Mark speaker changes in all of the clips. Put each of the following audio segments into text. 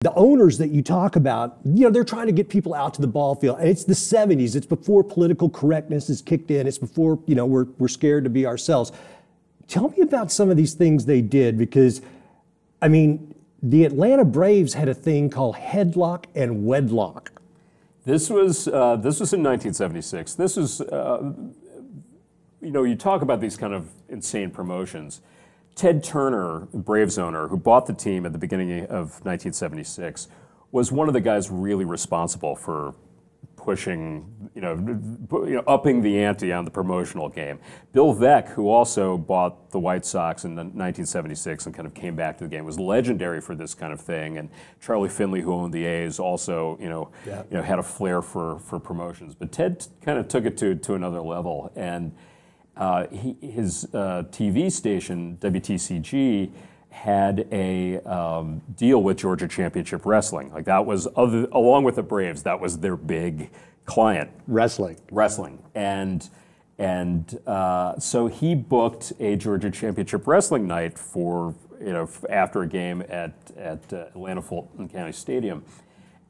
Speaker 1: The owners that you talk about, they're trying to get people out to the ball field. And it's the 70s. It's before political correctness is kicked in. It's before, we're scared to be ourselves. Tell me about some of these things they did, because, the Atlanta Braves had a thing called Headlock and Wedlock.
Speaker 2: This was in 1976. This was, you talk about these kind of insane promotions. Ted Turner, the Braves owner, who bought the team at the beginning of 1976, was one of the guys really responsible for pushing, upping the ante on the promotional game. Bill Veeck, who also bought the White Sox in 1976 and kind of came back to the game, was legendary for this kind of thing. And Charlie Finley, who owned the A's, also, had a flair for promotions. But Ted kind of took it to another level. And his TV station, WTCG, had a deal with Georgia Championship Wrestling. Like that was, along with the Braves, that was their big client.
Speaker 1: Wrestling.
Speaker 2: And so he booked a Georgia Championship Wrestling night for, after a game at Atlanta Fulton County Stadium.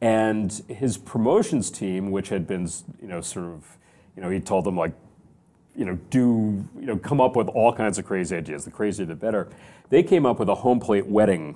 Speaker 2: And his promotions team, which had been, he told them like, come up with all kinds of crazy ideas. The crazier, the better. They came up with a home plate wedding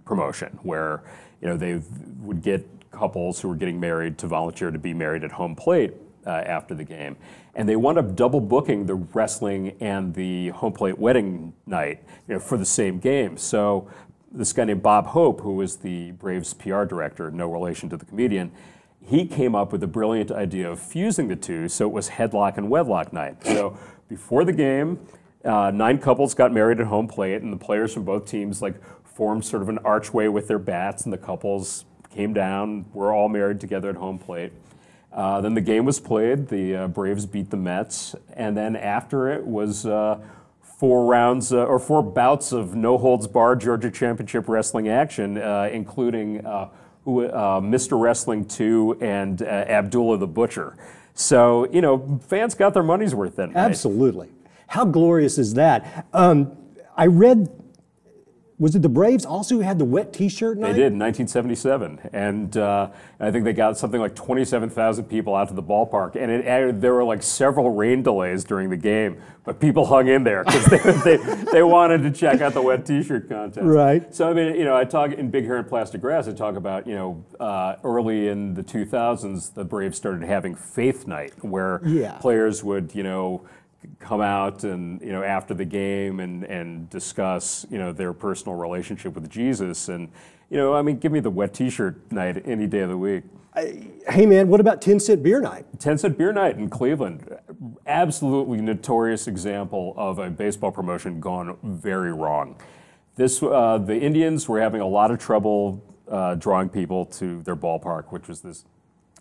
Speaker 2: promotion where, they would get couples who were getting married to volunteer to be married at home plate after the game. And they wound up double booking the wrestling and the home plate wedding night, for the same game. So this guy named Bob Hope, who was the Braves PR director, no relation to the comedian, he came up with the brilliant idea of fusing the two, so it was Headlock and Wedlock night. So before the game, 9 couples got married at home plate, and the players from both teams formed sort of an archway with their bats, and the couples came down, were all married together at home plate. Then the game was played, the Braves beat the Mets, and then after it was 4 bouts of no-holds-barred Georgia Championship Wrestling action, including Mr. Wrestling 2 and Abdullah the Butcher. So, fans got their money's worth that night.
Speaker 1: Absolutely. How glorious is that? I read, was it the Braves also who had the wet T-shirt night?
Speaker 2: They did in 1977. And I think they got something like 27,000 people out to the ballpark. And there were several rain delays during the game, but people hung in there because they wanted to check out the wet T-shirt contest.
Speaker 1: Right.
Speaker 2: So, I talk in Big Hair and Plastic Grass, I talk about, early in the 2000s, the Braves started having Faith Night where players would, come out and after the game and discuss their personal relationship with Jesus, and give me the wet T-shirt night any day of the week.
Speaker 1: Hey man, what about 10-cent beer night?
Speaker 2: 10-cent beer night in Cleveland, absolutely notorious example of a baseball promotion gone very wrong. The Indians were having a lot of trouble drawing people to their ballpark, which was this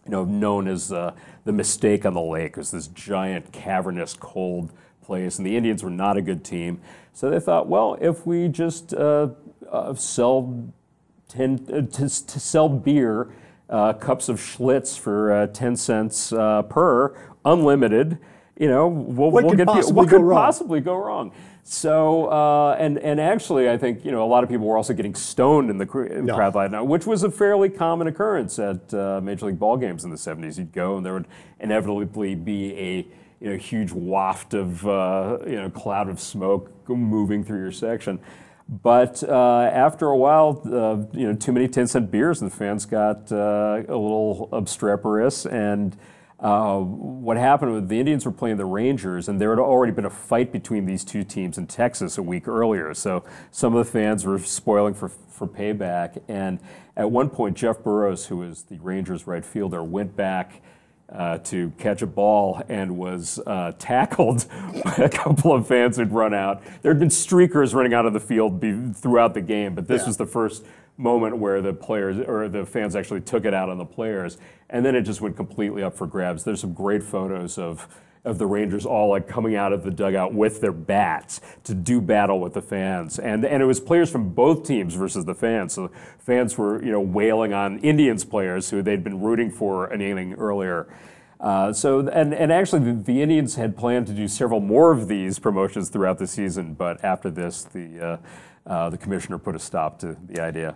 Speaker 2: known as the Mistake on the Lake. It was this giant, cavernous, cold place, and the Indians were not a good team. So they thought, well, if we just sell beer, cups of Schlitz for 10 cents per, unlimited, what could possibly go wrong? So, and actually, I think, a lot of people were also getting stoned in the crowd that night, which was a fairly common occurrence at Major League ball games in the 70s. You'd go, and there would inevitably be a huge waft of, cloud of smoke moving through your section. But after a while, too many 10-cent beers, and the fans got a little obstreperous, and what happened was the Indians were playing the Rangers, and there had already been a fight between these two teams in Texas a week earlier. So some of the fans were spoiling for payback. And at one point, Jeff Burroughs, who was the Rangers right fielder, went back to catch a ball and was tackled by a couple of fans who'd run out. There had been streakers running out of the field throughout the game, but this was the first moment where the players or the fans actually took it out on the players, and then it just went completely up for grabs. There's some great photos of the Rangers all coming out of the dugout with their bats to do battle with the fans, and it was players from both teams versus the fans. So fans were wailing on Indians players who they'd been rooting for an inning earlier. And actually the Indians had planned to do several more of these promotions throughout the season, but after this the commissioner put a stop to the idea.